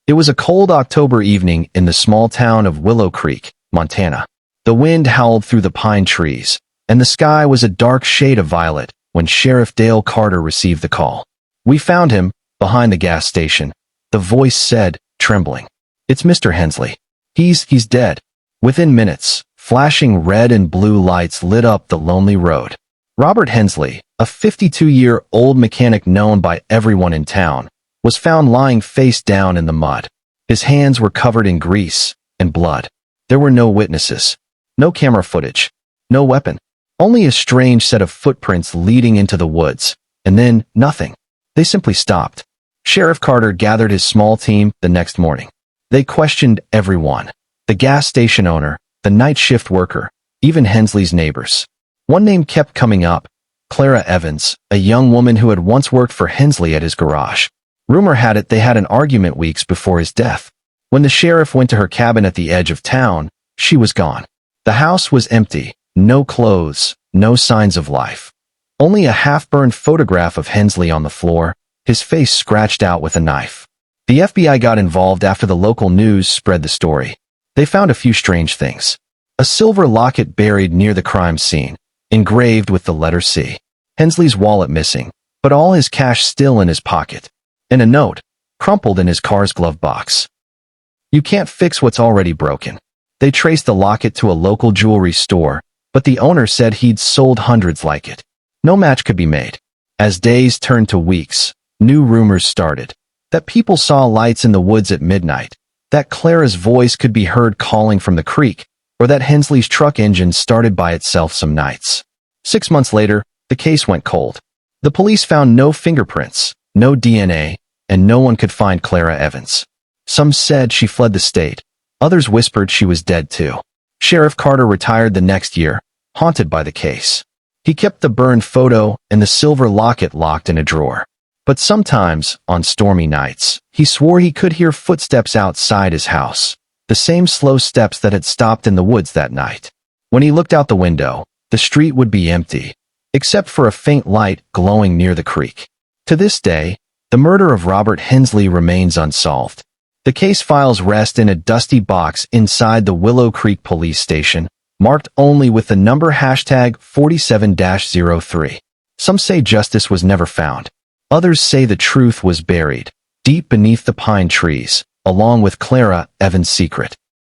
It was a cold October evening in the small town of Willow Creek, Montana. The wind howled through the pine trees, and the sky was a dark shade of violet when Sheriff Dale Carter received the call. "We found him, behind the gas station," the voice said, trembling. "It's Mr. Hensley. He's dead." Within minutes, flashing red and blue lights lit up the lonely road. Robert Hensley, a 52-year-old mechanic known by everyone in town, was found lying face down in the mud. His hands were covered in grease and blood. There were no witnesses, no camera footage, no weapon, only a strange set of footprints leading into the woods, and then nothing. They simply stopped. Sheriff Carter gathered his small team the next morning. They questioned everyone: the gas station owner, the night shift worker, even Hensley's neighbors. One name kept coming up: Clara Evans, a young woman who had once worked for Hensley at his garage. Rumor had it they had an argument weeks before his death. When the sheriff went to her cabin at the edge of town, she was gone. The house was empty, no clothes, no signs of life. Only a half-burned photograph of Hensley on the floor, his face scratched out with a knife. The FBI got involved after the local news spread the story. They found a few strange things. A silver locket buried near the crime scene, engraved with the letter C. Hensley's wallet missing, but all his cash still in his pocket. And a note, crumpled in his car's glove box. "You can't fix what's already broken." They traced the locket to a local jewelry store, but the owner said he'd sold hundreds like it. No match could be made. As days turned to weeks, new rumors started. That people saw lights in the woods at midnight, that Clara's voice could be heard calling from the creek, or that Hensley's truck engine started by itself some nights. 6 months later, the case went cold. The police found no fingerprints, no DNA, and no one could find Clara Evans. Some said she fled the state. Others whispered she was dead too. Sheriff Carter retired the next year, haunted by the case. He kept the burned photo and the silver locket locked in a drawer. But sometimes, on stormy nights, he swore he could hear footsteps outside his house, the same slow steps that had stopped in the woods that night. When he looked out the window, the street would be empty, except for a faint light glowing near the creek. To this day, the murder of Robert Hensley remains unsolved. The case files rest in a dusty box inside the Willow Creek police station, marked only with the number #47-03. Some say justice was never found. Others say the truth was buried, deep beneath the pine trees, along with Clara Evans' secret.